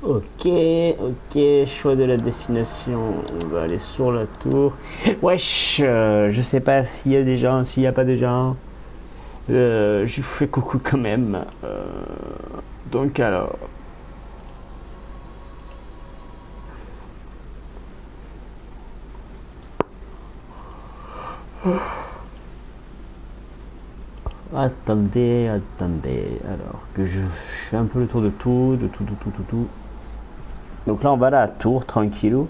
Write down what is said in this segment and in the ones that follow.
Ok, ok, choix de la destination. On va aller sur la tour. Wesh, je sais pas s'il y a des gens, s'il y a pas de gens. Je vous fais coucou quand même. Donc alors. Attendez, attendez. Alors que je fais un peu le tour de tout, de tout, de tout, de tout. Donc là on va à la tour, tranquillou.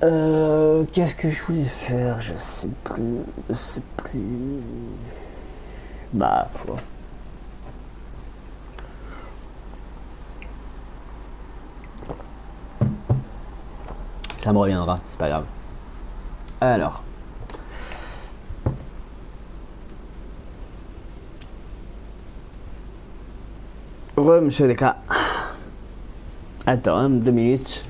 Qu'est-ce que je voulais faire? Je sais plus, je sais plus. Bah, quoi. Ça me reviendra, c'est pas grave. Alors. Monsieur Deka. Attends, 2 minutes.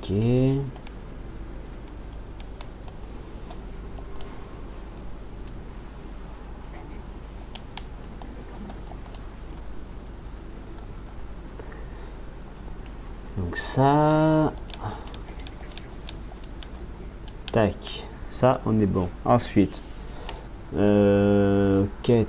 Ok. Donc ça... Tac. Ça, on est bon. Ensuite. Quête.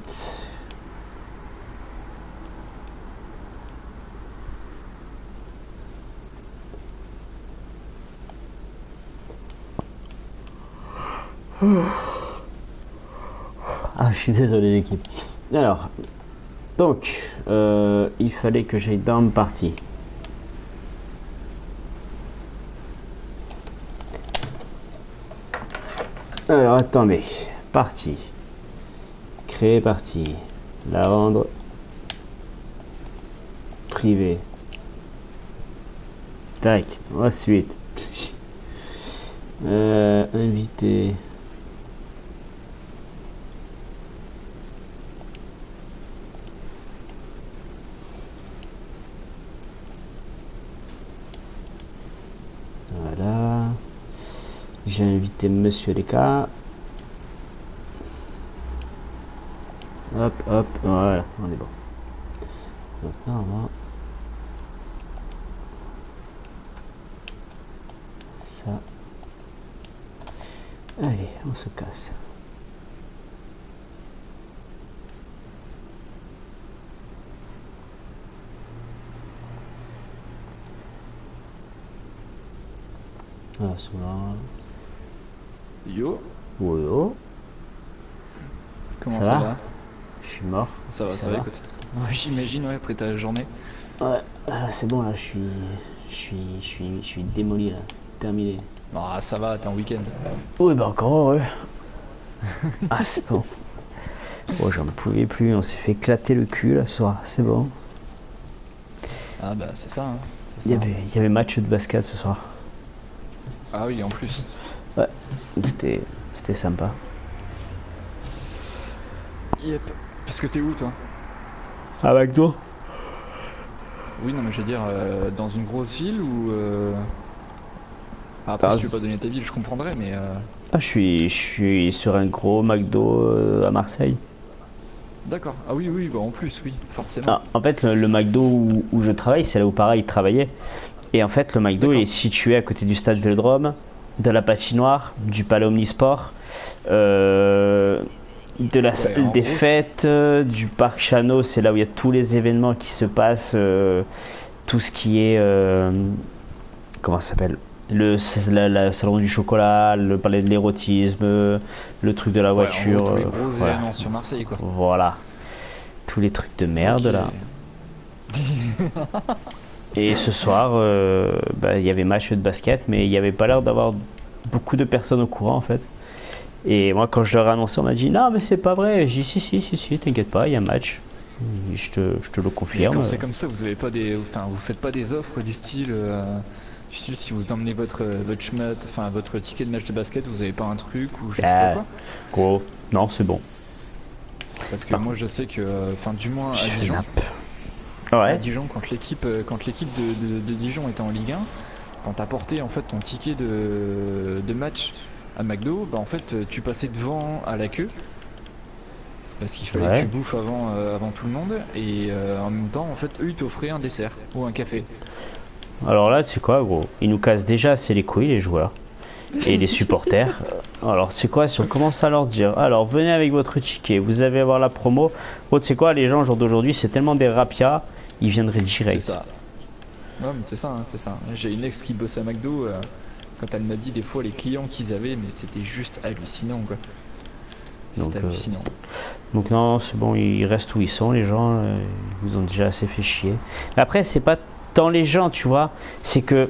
Ah, je suis désolé l'équipe. Alors, donc, il fallait que j'aille dans une partie. Alors, attendez. Partie. Créer partie. La rendre privée. Tac. Ensuite. Invité. Voilà. J'ai invité Monsieur Leka. Hop, hop, voilà, on est bon. Maintenant, on va... Ça. Allez, on se casse. Ah, là. Yo, Oh, oh. comment Ça ça va? va? Je suis mort. Ça va, écoute. Ouais, j'imagine, ouais, après ta journée. Ouais, là c'est bon, là je suis démoli là, terminé. Ah, ça va, t'es en week-end. Oui, bah encore heureux. Ah, c'est bon. Oh, j'en pouvais plus, on s'est fait éclater le cul là ce soir, c'est bon. Ah bah, c'est ça, hein. C'est Il ça. y avait match de basket ce soir. Ah oui, en plus. Ouais, c'était sympa. Yep. Parce que t'es où, toi? À McDo? Oui, non, mais je veux dire, dans une grosse ville ou... Après, Ah, si tu veux pas donner ta ville, je comprendrais, mais... je suis sur un gros McDo à Marseille. D'accord. Ah oui, oui, bah en plus, oui, forcément. Ah, en fait, le McDo où je travaille, c'est là où pareil, il travaillait. Et en fait, le McDo est D'accord. situé à côté du stade Vélodrome, de la patinoire, du palais Omnisport, euh, de la Ouais, salle en des gros, fêtes, du parc Chano, c'est là où il y a tous les événements qui se passent, tout ce qui est, comment ça s'appelle, la salon du chocolat, le palais de l'érotisme, le truc de la ouais, en gros, voiture, tous les gros voilà. événements sur Marseille, quoi. Voilà, tous les trucs de merde Ok. là. Et ce soir, bah, il y avait match de basket, mais il n'y avait pas l'air d'avoir beaucoup de personnes au courant en fait. Et moi, quand je leur ai annoncé, on m'a dit non, mais c'est pas vrai. J'ai dit si, t'inquiète pas, il y a un match. Et je te le Mais quand confirme. c'est comme ça, vous avez pas des... Enfin, vous faites pas des offres du style... Du style, si vous emmenez votre schmut, enfin votre ticket de match de basket, vous avez pas un truc ou je sais pas Ah, quoi? gros, non, c'est bon. Parce que Par moi contre, je sais que, enfin du moins à je fais Dijon, nappe. à Ouais. Dijon quand l'équipe de Dijon était en Ligue 1, quand t'as porté en fait ton ticket de match à McDo, bah en fait tu passais devant à la queue parce qu'il fallait que tu Ouais. bouffes avant tout le monde et en même temps en fait eux ils t'offraient un dessert ou un café. Alors là, c'est quoi, gros? Ils nous cassent déjà assez les couilles, les joueurs. Et les supporters. Alors, c'est quoi si on commence à leur dire, alors venez avec votre ticket, vous allez avoir la promo. Gros, c'est quoi, les gens, au jour d'aujourd'hui, c'est tellement des rapias, ils viendraient C'est direct. ça. Ouais mais c'est ça, hein, c'est ça. J'ai une ex qui bossait à McDo, quand elle m'a dit des fois les clients qu'ils avaient, mais c'était juste hallucinant quoi. Donc, C'était hallucinant. donc non, c'est bon, ils restent où ils sont, les gens, ils vous ont déjà assez fait chier. Mais après, c'est pas tant les gens, tu vois, c'est que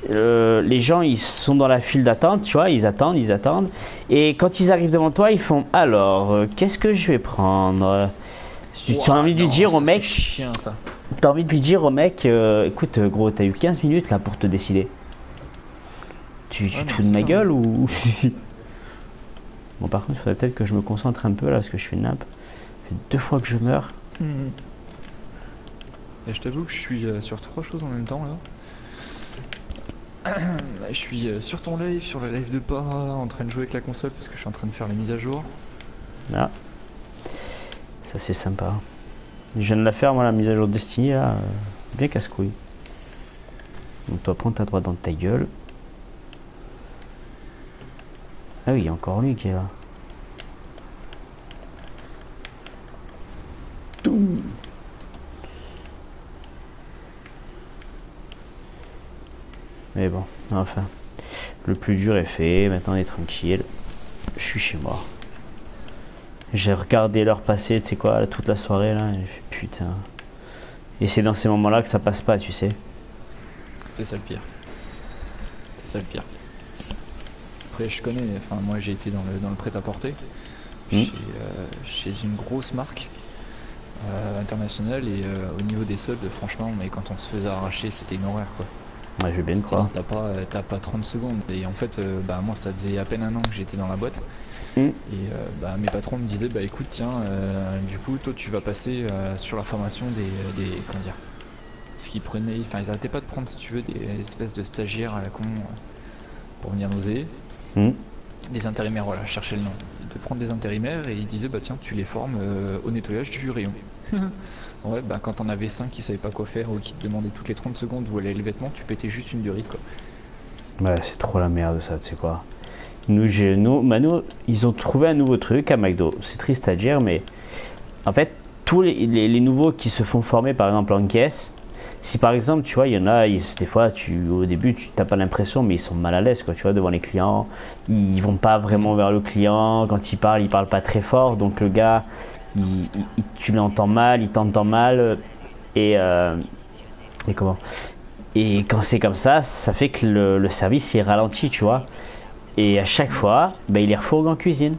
les gens, ils sont dans la file d'attente, tu vois, ils attendent. Et quand ils arrivent devant toi, ils font, alors, qu'est-ce que je vais prendre? Tu as Ouah, envie de lui non, dire au ça c'est mec, chiant ça. t'as envie de lui dire au mec, écoute, gros, t'as eu 15 minutes là pour te décider. Ouais, Tu te non, fous de c'est ma ça, hein. gueule ou. Bon, par contre, il faudrait peut-être que je me concentre un peu là parce que je fais une nappe. Ça fait 2 fois que je meurs. Mhm. Et je t'avoue que je suis sur trois choses en même temps là. Je suis sur ton live, sur le live de pas, en train de jouer avec la console parce que je suis en train de faire les mises à jour. Là, ça c'est sympa. Je viens de la faire, moi, la mise à jour de Destiny là. Bien casse-couille. Donc, toi, prends ta droite dans ta gueule. Ah oui, il y a encore lui qui est là. Mais bon, enfin. Le plus dur est fait, maintenant on est tranquille. Je suis chez moi. J'ai regardé l'heure passer, tu sais quoi, là, toute la soirée là, et j'ai fait putain. Et c'est dans ces moments-là que ça passe pas, tu sais. C'est ça le pire. C'est ça le pire. Après je connais, enfin moi j'ai été dans le prêt-à-porter Hmm. chez une grosse marque internationale et au niveau des soldes franchement mais quand on se faisait arracher c'était une horreur quoi. Ouais, je vais bien te C'est croire. t'as pas 30 secondes et en fait bah moi ça faisait à peine un an que j'étais dans la boîte Hmm. et bah mes patrons me disaient bah écoute tiens du coup toi tu vas passer sur la formation des comment dire ce qu'ils prenaient enfin ils arrêtaient pas de prendre si tu veux des espèces de stagiaires à la con pour venir nous aider. Hmm. Des intérimaires, voilà, je cherchais le nom. Ils te prendre des intérimaires et ils disaient bah tiens tu les formes au nettoyage du rayon. Ouais bah quand on avait 5 qui savaient pas quoi faire ou qui te demandaient toutes les 30 secondes où allaient les vêtements, tu pétais juste une durite quoi. Ouais, c'est trop la merde ça, tu sais quoi. Nous, ils ont trouvé un nouveau truc à McDo. C'est triste à dire, mais en fait, tous les nouveaux qui se font former, par exemple en caisse, si par exemple, tu vois, il y en a, des fois, au début, tu n'as pas l'impression, mais ils sont mal à l'aise, quoi, tu vois, devant les clients. Ils vont pas vraiment vers le client. Quand ils parlent pas très fort. Donc le gars, tu l'entends mal, il t'entend mal. Et, euh, et comment Et quand c'est comme ça fait que le service est ralenti, tu vois. Et à chaque fois, ben, il les refourgue en cuisine.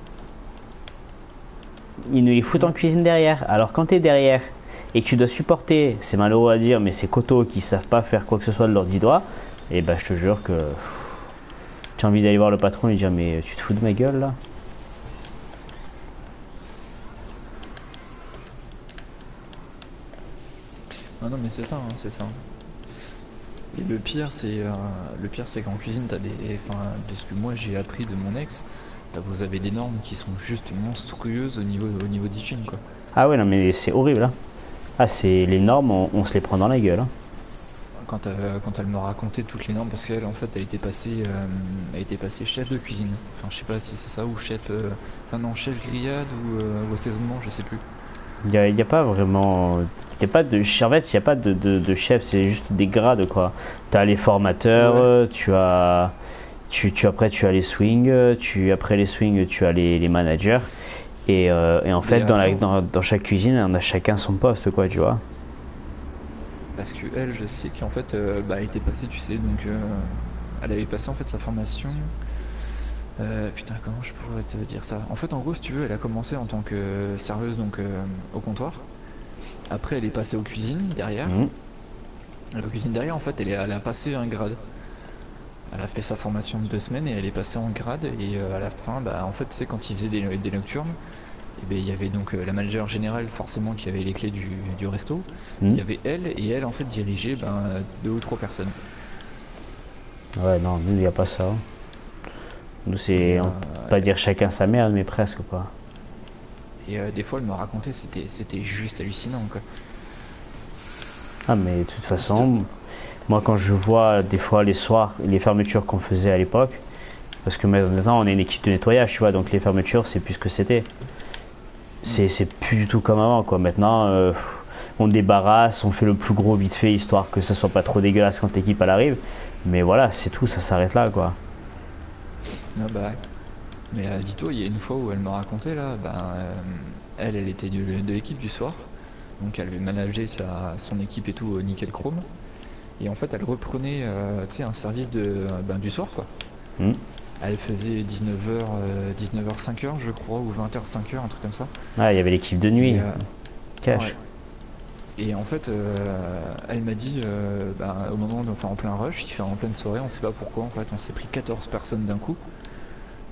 Ils nous les foutent en cuisine derrière. Alors quand tu es derrière et que tu dois supporter, c'est malheureux à dire, mais ces coteaux qui savent pas faire quoi que ce soit de leurs 10 doigts, et ben je te jure que tu as envie d'aller voir le patron et lui dire mais tu te fous de ma gueule là. Ah non mais c'est ça, hein, c'est ça. Et le pire c'est qu'en cuisine t'as des, enfin de ce que moi j'ai appris de mon ex, vous avez des normes qui sont juste monstrueuses au niveau d'hygiène quoi. Ah ouais non mais c'est horrible là. Ah c'est les normes, on se les prend dans la gueule. Hein. Quand elle me racontait toutes les normes, parce qu'elle en fait elle était passée chef de cuisine. Enfin je sais pas si c'est ça ou chef, enfin non chef grillade ou assaisonnement, je sais plus. Y a pas vraiment. Y a pas de. En fait, il n'y a pas de chef, c'est juste des grades quoi. T'as les formateurs, Ouais. après tu as les swings, après les swings tu as les managers. Et en Et fait, attends, dans chaque cuisine, on a chacun son poste quoi, tu vois. parce que elle, je sais qu'en fait, bah, elle était passée, tu sais, donc elle avait passé en fait sa formation. Putain, comment je pourrais te dire ça? En fait, en gros, si tu veux, elle a commencé en tant que serveuse donc au comptoir. Après, elle est passée aux cuisines derrière. Mhm. Aux cuisines derrière, en fait, elle a passé un grade. Elle a fait sa formation de 2 semaines et elle est passée en grade. Et à la fin, bah, en fait, c'est quand ils faisaient des nocturnes. Et ben, il y avait donc la manager générale forcément qui avait les clés du resto. Il Hmm. y avait elle et elle en fait dirigeait ben, 2 ou 3 personnes. Ouais, non, nous, il n'y a pas ça. Nous, Et, c'est, on peut pas dire chacun sa merde, mais presque, quoi. des fois elle me racontait, c'était juste hallucinant quoi. Ah, mais de toute Cette- façon, moi, quand je vois des fois les soirs, les fermetures qu'on faisait à l'époque, parce que maintenant, on est une équipe de nettoyage, tu vois, donc les fermetures, c'est plus ce que c'était. C'est plus du tout comme avant, quoi. Maintenant, on débarrasse, on fait le plus gros vite fait, histoire que ça soit pas trop dégueulasse quand l'équipe elle arrive. Mais voilà, c'est tout, ça s'arrête là, quoi. Ah bah ouais. Mais dis-toi, il y a une fois où elle me racontait là, ben, elle était de l'équipe du soir. Donc elle avait managé son équipe et tout au nickel chrome. Et en fait elle reprenait tu sais, un service ben, du soir quoi. Hmm. Elle faisait 19h 5h je crois, ou 20h 5h, un truc comme ça. Ah, il y avait l'équipe de nuit, Et, cash. ouais. Et en fait elle m'a dit, ben, au moment enfin en plein rush, il fait en pleine soirée, on sait pas pourquoi en fait, on s'est pris 14 personnes d'un coup.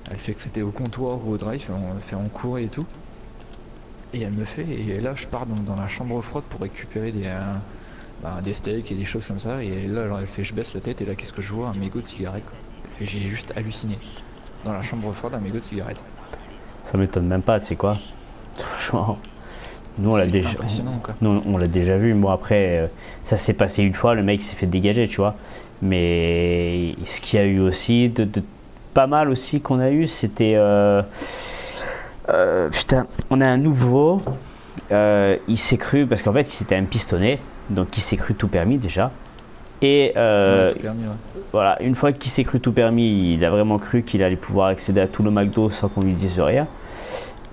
Elle fait que c'était au comptoir ou au drive, on fait en courait et tout. Et elle me fait, et là je pars donc dans la chambre froide pour récupérer des steaks et des choses comme ça. Et là alors, elle fait, je baisse la tête et là qu'est-ce que je vois? Un mégot de cigarette quoi. Elle fait, j'ai juste halluciné. Dans la chambre froide, un mégot de cigarette. Ça m'étonne même pas, tu sais quoi. Franchement, nous on l'a C'est déjà, impressionnant quoi. nous, on l'a déjà vu. Moi après, ça s'est passé une fois, le mec s'est fait dégager, tu vois. Mais ce qu'il y a eu aussi, pas mal aussi qu'on a eu, c'était, putain, on a un nouveau. Il s'est cru, parce qu'en fait, il s'était un pistonné, donc il s'est cru tout permis déjà. Et Ouais, tout permis, ouais. voilà, une fois qu'il s'est cru tout permis, il a vraiment cru qu'il allait pouvoir accéder à tout le McDo sans qu'on lui dise rien.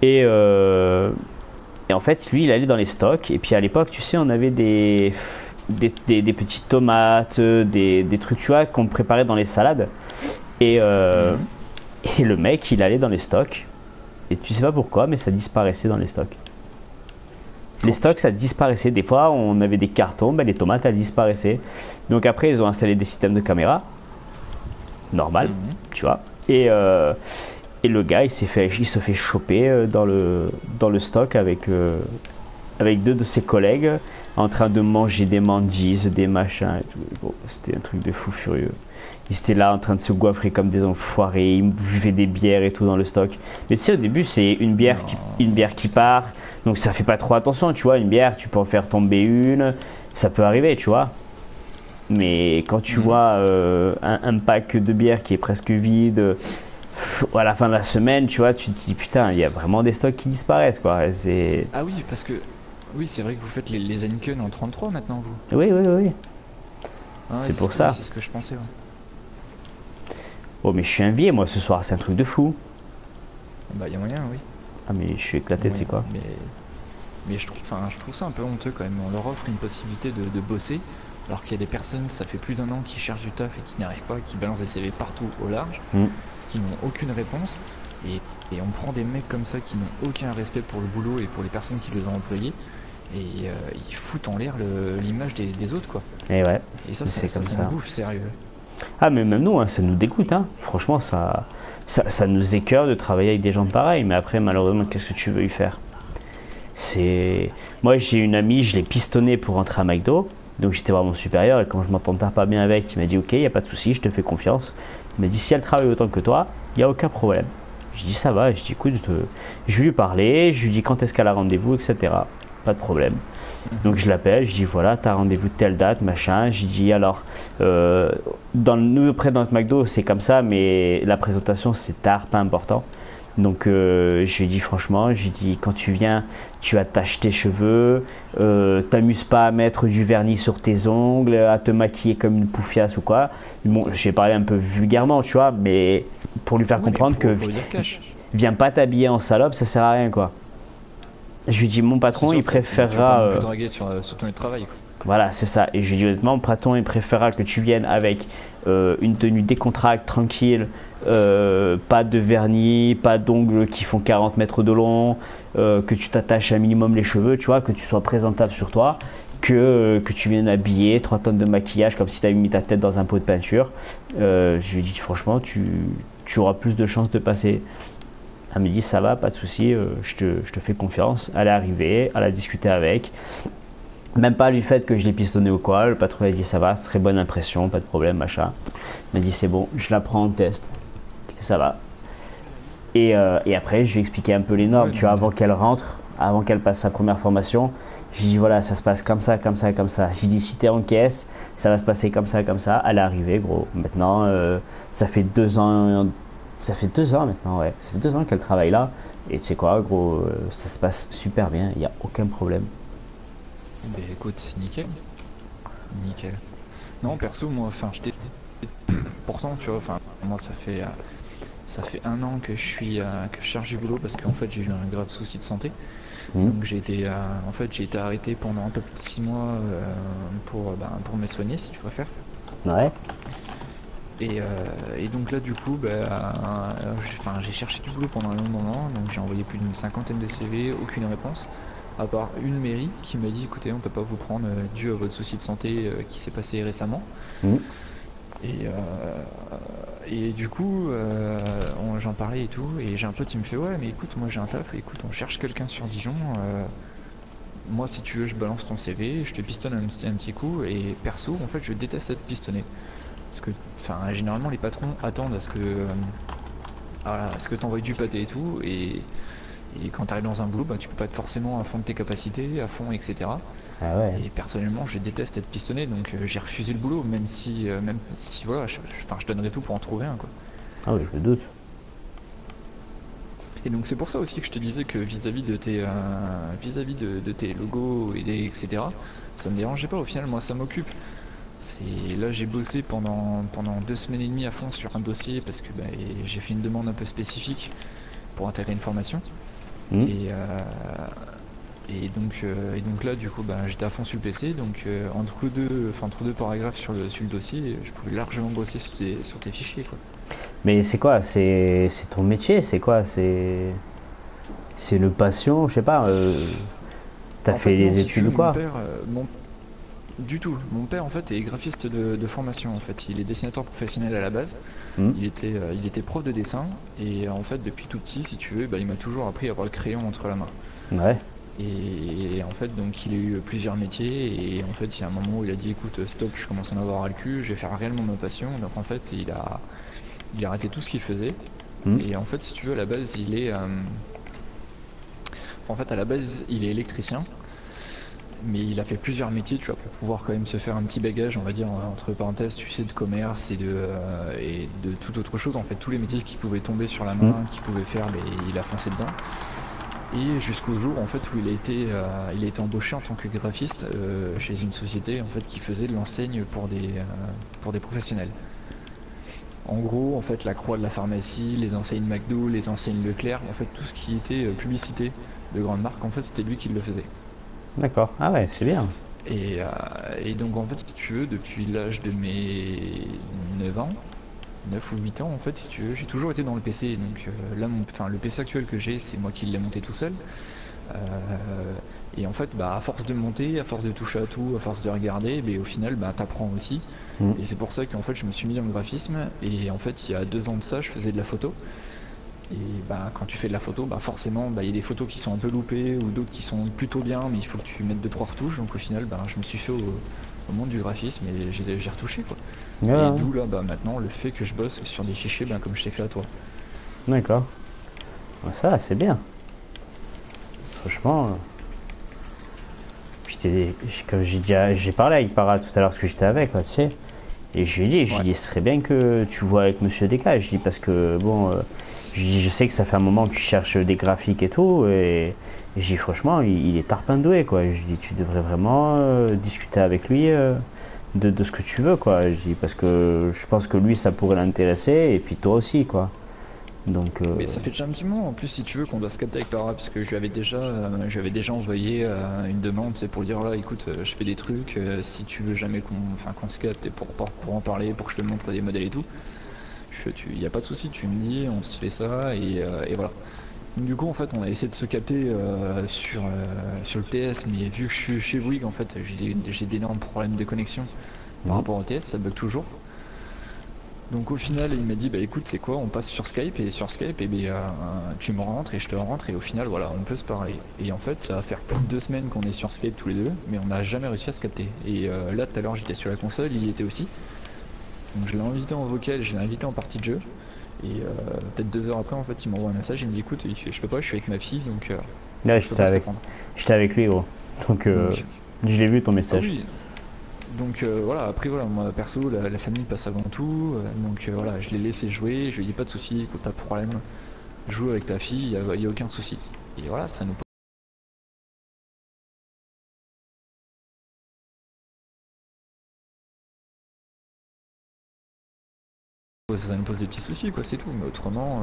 Et, euh, et en fait, lui, il allait dans les stocks. Et puis à l'époque, tu sais, on avait des petites tomates, des trucs, tu vois, qu'on préparait dans les salades. Et, euh, Mhm. et le mec, il allait dans les stocks. Et tu sais pas pourquoi, mais ça disparaissait dans les stocks. Les Oh, stocks, ça disparaissait. Des fois, on avait des cartons, ben, les tomates, elles disparaissaient. Donc après, ils ont installé des systèmes de caméra, normal, mhm. tu vois. Et le gars, il se fait choper dans le stock avec deux de ses collègues en train de manger des mandises, des machins et tout. Bon, c'était un truc de fou furieux. Ils étaient là en train de se goiffrer comme des enfoirés, ils buvaient des bières et tout dans le stock. Mais tu sais, au début, c'est Non. une bière qui part, donc ça fait pas trop attention, tu vois. Une bière, tu peux en faire tomber une, ça peut arriver, tu vois. Mais quand tu Mhm. vois un pack de bière qui est presque vide, à la fin de la semaine, tu vois, tu te dis putain, il y a vraiment des stocks qui disparaissent, quoi. C'est... Ah oui, parce que oui, c'est vrai que vous faites les Heineken en 33 maintenant, vous. Oui, oui, oui, oui. Ah ouais, C'est pour oui, ça. c'est ce que je pensais. Ouais. Oh, mais je suis envié, moi, ce soir, c'est un truc de fou. Bah, y a moyen, oui. Ah, mais je suis Y a éclaté, tu sais moyen. quoi. Mais je trouve ça un peu honteux quand même. On leur offre une possibilité de bosser, alors qu'il y a des personnes, ça fait plus d'1 an, qui cherchent du taf et qui n'y arrivent pas, qui balancent des CV partout au large, Hmm. qui n'ont aucune réponse. Et on prend des mecs comme ça qui n'ont aucun respect pour le boulot et pour les personnes qui les ont employés. Et ils foutent en l'air l'image des autres, quoi. Et ouais, Et c'est comme ça me ça. bouffe, sérieux. Ah, mais même nous, hein, ça nous dégoûte, hein. Franchement, ça nous écœure de travailler avec des gens pareils. Mais après, malheureusement, qu'est-ce que tu veux y faire? C'est... Moi, j'ai une amie, je l'ai pistonnée pour rentrer à McDo. Donc j'étais voir mon supérieur et quand je m'entendais pas bien avec, il m'a dit ok, il n'y a pas de souci, je te fais confiance. Il m'a dit si elle travaille autant que toi, il n'y a aucun problème. Je dis ça va, je dis écoute, je lui ai parlé, je lui dis quand est-ce qu'elle a rendez-vous, etc. Pas de problème. Donc je l'appelle, je dis voilà, t'as rendez-vous de telle date, machin. Je dis alors, nous près dans notre McDo c'est comme ça, mais la présentation c'est tard, pas important. Donc je lui dis franchement, je lui dis quand tu viens, tu attaches tes cheveux, t'amuses pas à mettre du vernis sur tes ongles, à te maquiller comme une poufiasse ou quoi. Bon, j'ai parlé un peu vulgairement, tu vois, mais pour lui faire Oui, mais comprendre que faut le dire cash. viens pas t'habiller en salope, ça sert à rien quoi. Je lui dis mon C'est patron sûr il que tu vas pas préférera non plus draguer sur ton lieu de travail, quoi. voilà, c'est ça. Et je lui dis honnêtement, Praton, il préférera que tu viennes avec une tenue décontractée, tranquille, pas de vernis, pas d'ongles qui font 40 mètres de long, que tu t'attaches un minimum les cheveux, tu vois, que tu sois présentable sur toi, que tu viennes habillé, 3 tonnes de maquillage comme si tu avais mis ta tête dans un pot de peinture. Je lui dis franchement, tu auras plus de chances de passer Elle me dit ça va, pas de souci, je te fais confiance. Elle est arrivée, elle a discuté avec. Même pas du fait que je l'ai pistonné ou quoi. Le patron a dit ça va, très bonne impression, pas de problème, machin. Il m'a dit c'est bon, je la prends en test. Et ça va. Et après, je lui ai expliqué un peu les normes, Ouais, tu non, vois, mais- avant qu'elle rentre, avant qu'elle passe sa première formation. J'ai dit voilà, ça se passe comme ça, comme ça, comme ça. J'ai dit si t'es en caisse, ça va se passer comme ça, comme ça. Elle est arrivée, gros. Maintenant, ça fait 2 ans. Ça fait 2 ans maintenant, ouais. Ça fait 2 ans qu'elle travaille là. Et tu sais quoi, gros, ça se passe super bien, il n'y a aucun problème. Ben écoute, nickel. Nickel. Non, perso, moi, enfin, pourtant, tu vois, enfin, moi, ça fait 1 an que que je cherche du boulot parce qu'en fait, j'ai eu un grave souci de santé. Hmm. Donc, en fait, j'ai été arrêté pendant un peu plus de 6 mois pour me soigner, si tu préfères. Ouais. Et donc là, du coup, j'ai cherché du boulot pendant un long moment, donc j'ai envoyé plus d'une cinquantaine de CV, aucune réponse, à part une mairie qui m'a dit, écoutez, on peut pas vous prendre dû à votre souci de santé qui s'est passé récemment. Hmm. Et, euh, et du coup, j'en parlais et tout, et j'ai un pote qui me fait, ouais, mais écoute, moi j'ai un taf, écoute, on cherche quelqu'un sur Dijon. Moi, si tu veux, je balance ton CV, je te pistonne un petit coup, et perso, en fait, je déteste être pistonné. Parce que, enfin, généralement, les patrons attendent à ce que t'envoies du pâté et tout, et quand t'arrives dans un boulot, bah, tu peux pas être forcément à fond de tes capacités, à fond, etc. Ah ouais. Et personnellement, je déteste être pistonné, donc j'ai refusé le boulot, même si voilà, enfin, je donnerais tout pour en trouver un, quoi. Ah oui, je me doute. Et donc c'est pour ça aussi que je te disais que vis-à-vis de tes logos etc. Ça me dérangeait pas au final, moi ça m'occupe. C'est là j'ai bossé pendant 2 semaines et demie à fond sur un dossier parce que j'ai fait une demande un peu spécifique pour intégrer une formation. Hmm. Et, euh, et donc là du coup j'étais à fond sur le PC, donc entre deux paragraphes sur le dossier, je pouvais largement bosser sur tes fichiers, quoi. Mais c'est quoi? C'est ton métier? C'est quoi? C'est le passion? Je sais pas. T'as En fait fait non, les si tu études veux, ou quoi? du tout. Mon père, en fait, est graphiste de formation. En fait, il est dessinateur professionnel à la base. Hmm. Il était prof de dessin. Et en fait, depuis tout petit, si tu veux, il m'a toujours appris à avoir le crayon entre la main. Ouais. Et en fait, donc, il a eu plusieurs métiers. Et en fait, il y a un moment où il a dit, écoute, stop, je commence à en avoir ras le cul. Je vais faire réellement ma passion. Donc, en fait, il a arrêté tout ce qu'il faisait. Hmm. Et en fait, si tu veux, à la base, à la base, il est électricien. Mais il a fait plusieurs métiers, tu vois, pour pouvoir quand même se faire un petit bagage, on va dire, entre parenthèses, tu sais, de commerce et de toute autre chose. En fait, tous les métiers qui pouvaient tomber sur la Hmm. main, qui pouvaient faire, il a foncé dedans. Et jusqu'au jour, en fait, où il a été embauché en tant que graphiste chez une société, en fait, qui faisait de l'enseigne pour des professionnels. En gros, en fait, la Croix de la pharmacie, les enseignes McDo, les enseignes Leclerc, en fait, tout ce qui était publicité de grandes marques, en fait, c'était lui qui le faisait. D'accord. Ah ouais, c'est bien. Et donc en fait si tu veux depuis l'âge de mes 9 ans, 9 ou 8 ans en fait si tu veux, j'ai toujours été dans le PC. Donc là le PC actuel que j'ai c'est moi qui l'ai monté tout seul. Et en fait à force de monter, à force de toucher à tout, à force de regarder, au final t'apprends aussi. Hmm. Et c'est pour ça qu'en fait je me suis mis dans le graphisme. Et en fait il y a 2 ans de ça je faisais de la photo. Et quand tu fais de la photo, forcément, il y a des photos qui sont un peu loupées ou d'autres qui sont plutôt bien, mais il faut que tu mettes 2 3 retouches. Donc au final, je me suis fait au monde du graphisme et j'ai retouché, quoi. Ouais, Et ouais. d'où là, maintenant, le fait que je bosse sur des fichiers, comme je t'ai fait à toi. D'accord. Ouais, ça, c'est bien. Franchement. Puis comme j'ai parlé avec Para tout à l'heure parce que j'étais avec, là, tu sais. Et je lui ai Ouais. dit, ce serait bien que tu vois avec Monsieur Descas. Je dis parce que bon, je dis, je sais que ça fait un moment que tu cherches des graphiques et tout, et je dis franchement, il est tarpin doué, quoi. Je dis, tu devrais vraiment discuter avec lui de ce que tu veux, quoi. Je dis parce que je pense que lui, ça pourrait l'intéresser, et puis toi aussi, quoi. Donc, Mais ça fait déjà un petit moment, en plus, si tu veux, qu'on doit se capter avec Para, parce que je lui avais déjà envoyé une demande, c'est pour dire là, écoute, je fais des trucs, si tu veux jamais qu'on se capte et pour en parler, pour que je te montre des modèles et tout. Y a pas de souci, tu me dis, on se fait ça et voilà. Donc, du coup, en fait, on a essayé de se capter sur le TS, mais vu que je suis chez Bouygues, en fait, j'ai d'énormes problèmes de connexion par mhm. rapport au TS, ça bug toujours. Donc au final il m'a dit bah écoute c'est quoi, on passe sur Skype et sur Skype et tu me rentres et je te rentre et au final voilà on peut se parler. Et en fait ça va faire plus de 2 semaines qu'on est sur Skype tous les deux mais on n'a jamais réussi à se capter. Et là tout à l'heure j'étais sur la console, il y était aussi. Donc je l'ai invité en vocal, je l'ai invité en partie de jeu. Et peut-être 2 heures après en fait il m'envoie un message, il me dit écoute je peux pas, je suis avec ma fille donc Là, je peux pas se répondre. j'étais avec lui, gros. Donc, Donc je l'ai vu ton ah message. oui. Donc voilà, après voilà, moi perso, la famille passe avant tout, donc voilà, je l'ai laissé jouer, je lui ai dit pas de soucis, écoute, pas de problème, joue avec ta fille, y a aucun souci. Et voilà, ça nous pose des petits soucis, quoi, c'est tout, mais autrement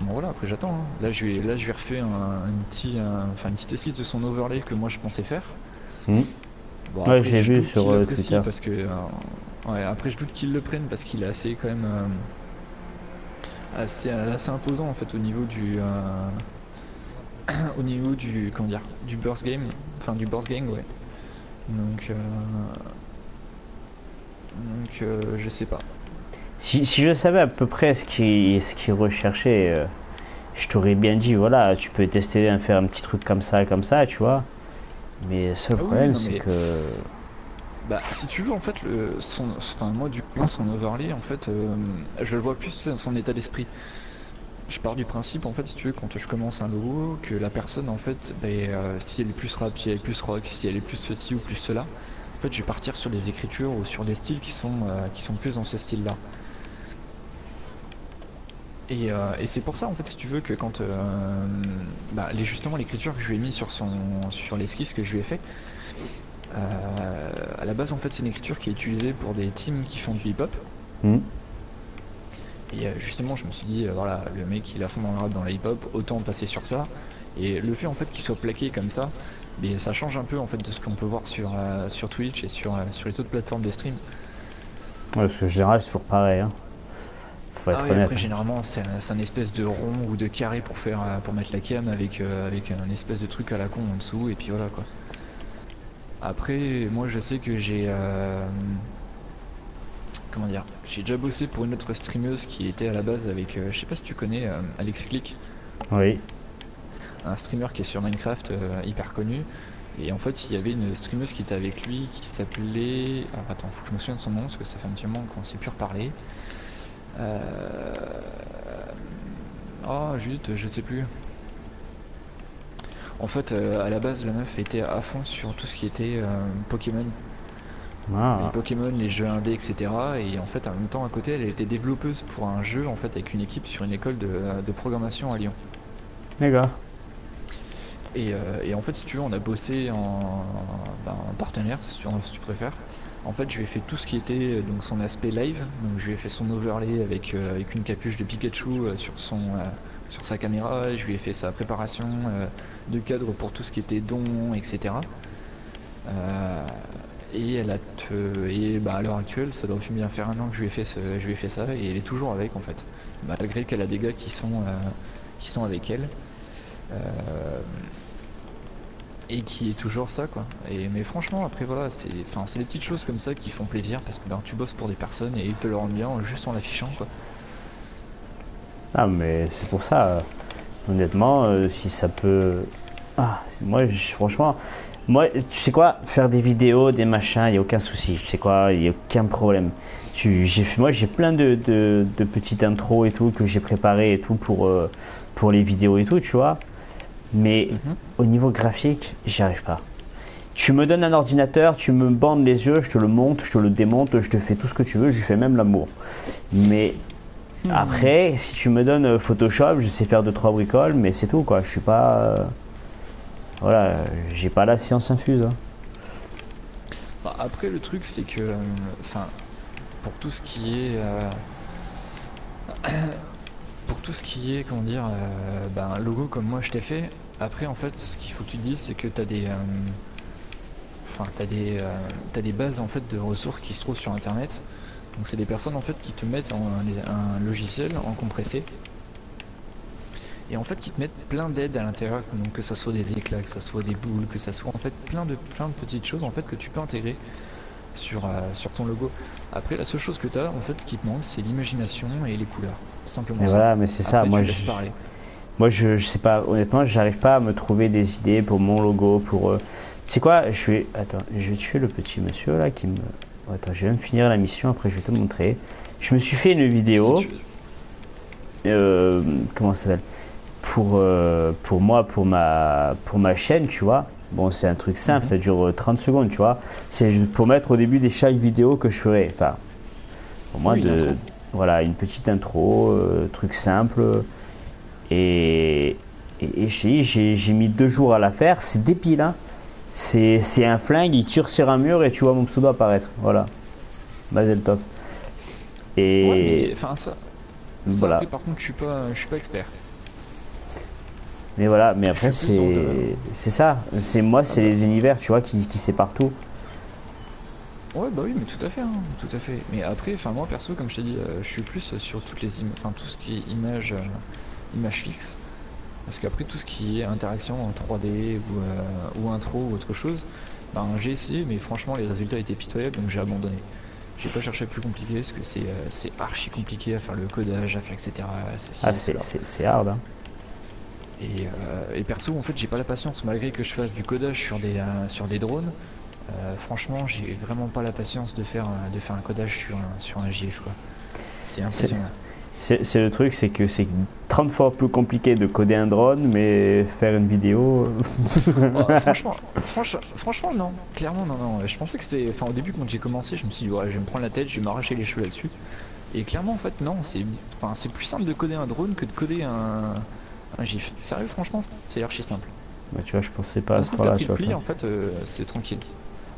voilà, après j'attends. Hein. Là, je vais refaire une petite esquisse de son overlay que moi je pensais faire. Hmm. Bon, Ouais, après, je l'ai je vu doute sur qu'il apprécie Twitter. parce que, ouais, après, je doute qu'il le prenne parce qu'il est assez, quand même, assez imposant en fait au niveau du comment dire du burst game, enfin du burst game ouais. Donc je sais pas. Si je savais à peu près ce qu'il recherchait, je t'aurais bien dit, voilà, tu peux tester, faire un petit truc comme ça, tu vois. Mais le seul Ah oui, problème, non c'est mais que. bah si tu veux en fait enfin moi du moins son overlay en fait je le vois plus dans son état d'esprit. Je pars du principe en fait si tu veux quand je commence un logo que la personne en fait si elle est plus rap, si elle est plus rock, si elle est plus ceci ou plus cela, en fait je vais partir sur des écritures ou sur des styles qui sont plus dans ce style là. Et c'est pour ça en fait si tu veux que quand justement l'écriture que je lui ai mis sur l'esquisse que je lui ai fait à la base en fait c'est une écriture qui est utilisée pour des teams qui font du hip hop. Hmm. Et justement je me suis dit voilà le mec il a fond dans le rap dans le hip hop autant passer sur ça. Et le fait en fait qu'il soit plaqué comme ça, mais ça change un peu en fait de ce qu'on peut voir sur Twitch et sur les autres plateformes de stream. Ouais, parce que en général, c'est toujours pareil, hein. Faut Ah être oui, honnête. après généralement c'est un espèce de rond ou de carré pour mettre la cam avec un espèce de truc à la con en dessous et puis voilà quoi. Après moi je sais que comment dire, j'ai déjà bossé pour une autre streameuse qui était à la base avec je sais pas si tu connais Alex Click, Oui. un streamer qui est sur Minecraft hyper connu. Et en fait, il y avait une streameuse qui était avec lui qui s'appelait. Alors attends, faut que je me souvienne de son nom parce que ça fait un petit moment qu'on s'est plus reparlé. Oh, juste, je sais plus. En fait, à la base, la meuf était à fond sur tout ce qui était Pokémon. Les Ah, Pokémon, les jeux indés, etc. Et en fait, en même temps, à côté, elle était développeuse pour un jeu en fait avec une équipe sur une école de programmation à Lyon. d'accord. Et en fait, si tu veux, on a bossé en partenaire, si tu préfères. En fait, je lui ai fait tout ce qui était donc son aspect live. Donc, je lui ai fait son overlay avec une capuche de Pikachu sur sa caméra. Je lui ai fait sa préparation de cadre pour tout ce qui était dons, etc. Et à l'heure actuelle, ça doit bien faire 1 an que je lui ai fait ça, et elle est toujours avec en fait, malgré qu'elle a des gars qui sont avec elle. Euh, et qui est toujours ça quoi. Mais franchement après voilà c'est des petites choses comme ça qui font plaisir parce que tu bosses pour des personnes et ils te le rendent bien juste en l'affichant quoi. Ah, mais c'est pour ça, honnêtement, si ça peut. Ah, franchement, moi, tu sais quoi, faire des vidéos, des machins, il n'y a aucun souci. Tu sais quoi, il n'y a aucun problème. Moi, j'ai plein de petites intros et tout que j'ai préparées et tout pour les vidéos et tout, tu vois. Mais Mhm. au niveau graphique, j'y arrive pas. Tu me donnes un ordinateur, tu me bandes les yeux, je te le monte, je te le démonte, je te fais tout ce que tu veux, je lui fais même l'amour. Mais après, si tu me donnes Photoshop, je sais faire 2 3 bricoles, mais c'est tout quoi. Je suis pas, voilà, j'ai pas la science infuse, hein. Bah, après le truc c'est que enfin pour tout ce qui est pour tout ce qui est comment dire un logo comme moi je t'ai fait, après en fait ce qu'il faut que tu te dises c'est que t'as des bases en fait de ressources qui se trouvent sur internet. Donc c'est des personnes en fait qui te mettent un logiciel en compressé et en fait qui te mettent plein d'aides à l'intérieur, donc que ça soit des éclats, que ça soit des boules, que ça soit en fait plein de petites choses en fait que tu peux intégrer sur ton logo. Après, la seule chose que tu as, en fait, qui te manque, c'est l'imagination et les couleurs. Simplement Mais ça. voilà, mais c'est ça. Après, tu laisses parler. Moi, je sais pas. Honnêtement, j'arrive pas à me trouver des idées pour mon logo, pour. Tu sais quoi? Attends, je vais tuer le petit monsieur là qui me. Attends, je vais même finir la mission. Après, je vais te montrer. Je me suis fait une vidéo. Si tu- Comment ça s'appelle? Pour moi, pour ma chaîne, tu vois. Bon, c'est un truc simple, ça dure 30 secondes, tu vois. C'est pour mettre au début de chaque vidéo que je ferai. Enfin, pour moi, Oui, l'intro. voilà, une petite intro, truc simple. Et je te dis, j'ai mis 2 jours à la faire. C'est débile, hein. C'est un flingue, il tire sur un mur et tu vois mon pseudo apparaître. Voilà. Mazel tov. Ouais, mais Et enfin, ça voilà. après, par contre, je suis pas expert. Mais voilà, mais Je après suis plus dans le. c'est ça. C'est moi, Ah c'est bah. les univers, tu vois, qui séparent tout. Ouais, bah oui, mais tout à fait, hein, tout à fait. Mais après, enfin, moi, perso, comme je t'ai dit, je suis plus sur toutes les enfin, tout ce qui est image fixe. Parce qu'après, tout ce qui est interaction en 3D ou intro ou autre chose, ben, j'ai essayé, mais franchement, les résultats étaient pitoyables, donc j'ai abandonné. J'ai pas cherché plus compliqué, parce que c'est archi compliqué à faire le codage, à faire etc. Ceci Ah, et cela. c'est hard, hein. Et perso, en fait, j'ai pas la patience, malgré que je fasse du codage sur des drones. Franchement, j'ai vraiment pas la patience de faire un codage sur un GIF, quoi. C'est C'est impressionnant. c'est le truc, c'est que c'est 30 fois plus compliqué de coder un drone, mais faire une vidéo. Oh, franchement, non. Clairement, non, non. Je pensais que c'était. Enfin, au début, quand j'ai commencé, je me suis dit, ouais, je vais me prendre la tête, je vais m'arracher les cheveux là-dessus. Et clairement, en fait, non. C'est plus simple de coder un drone que de coder un GIF. Sérieux, franchement, c'est archi simple. Bah, tu vois, je pensais pas à Une ce fois que t'as point-là, pris tu le vois. pli, en fait, c'est tranquille.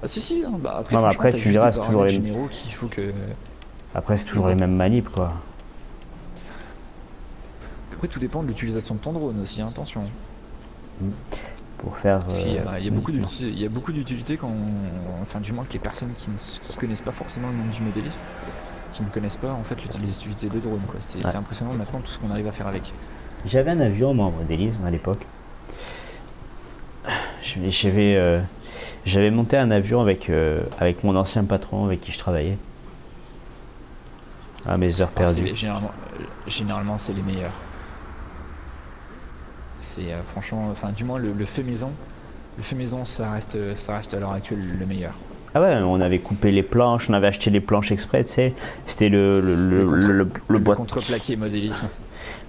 Ah, si, hein, bah après, Non, mais franchement, après, t'as tu me juste des diras, c'est toujours paramètres les, généraux qu'il faut que. après, c'est toujours les mêmes manips, quoi. Après, tout dépend de l'utilisation de ton drone aussi, hein, attention. Pour faire. Parce qu'il y a beaucoup non. il y a beaucoup d'utilités quand, enfin, du moins que les personnes qui connaissent pas forcément le monde du modélisme, qui ne connaissent pas en fait les utilités des drones, quoi. Ouais. C'est impressionnant maintenant tout ce qu'on arrive à faire avec. J'avais un avion, moi, en modélisme à l'époque. J'avais j'avais monté un avion avec mon ancien patron avec qui je travaillais. À mes heures Alors, perdues. généralement c'est les meilleurs. C'est franchement, enfin, du moins le fait maison, ça reste à l'heure actuelle le meilleur. Ah ouais, on avait coupé les planches, on avait acheté les planches exprès, tu sais. C'était le boîte, contreplaqué modélisme.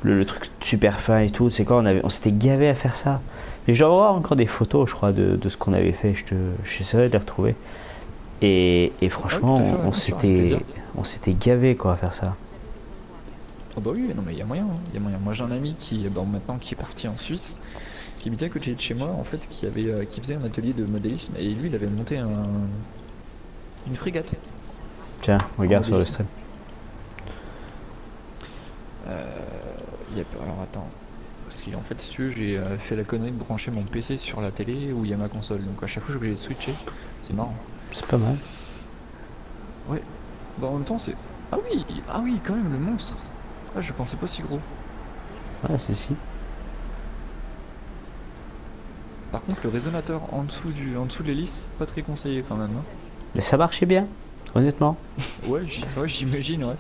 le truc super fin et tout. C'est quoi, on s'était gavé à faire ça. Et je dois avoir encore des photos, je crois, de ce qu'on avait fait. J'essaierai de les retrouver. Et franchement, tout à fait, ouais, ça fera plaisir. on s'était gavé quoi à faire ça. Oh bah oui, non mais il y a moyen, hein, il y a moyen. Moi j'ai un ami qui, bon, maintenant qui est parti en Suisse, qui habitait à côté de chez moi en fait, qui faisait un atelier de modélisme et lui il avait monté une frégate. Tiens, regarde En sur le modélisme. stream. Alors attends, parce qu'en fait si tu veux j'ai fait la connerie de brancher mon PC sur la télé où il y a ma console, donc à chaque fois je suis obligé de switcher, c'est marrant. C'est pas mal. Ouais, bah en même temps c'est... Ah oui, quand même le monstre. Ah je pensais pas si gros. Ouais, c'est si. Par contre le résonateur en dessous de l'hélice, pas très conseillé quand même, hein. Mais ça marchait bien, honnêtement. Ouais, j'imagine, ouais.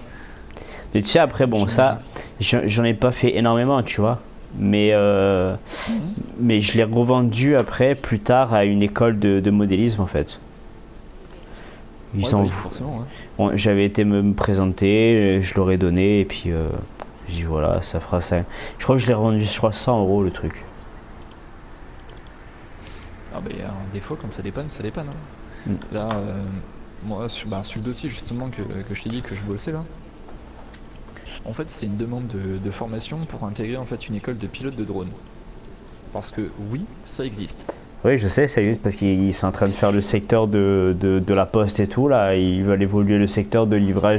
Mais tu sais, après, bon, ça, j'en ai pas fait énormément, tu vois. Mais, Mhm. mais je l'ai revendu après, plus tard, à une école de modélisme, en fait. Ils Ouais, s'en bah oui, foutent. forcément, ouais. Bon, j'avais été me présenter, je leur ai donné, et puis j'ai dit voilà, ça fera ça. Je crois que je l'ai revendu sur 100 euros le truc. Ah bah des fois quand ça dépanne, hein. Mm. Là, moi sur le dossier justement que je t'ai dit que je bossais là, en fait c'est une demande de formation pour intégrer en fait une école de pilote de drone. Parce que oui, ça existe. Oui, je sais, ça existe parce qu'ils sont en train de faire le secteur de la poste et tout, là. Ils veulent évoluer le secteur de livrage.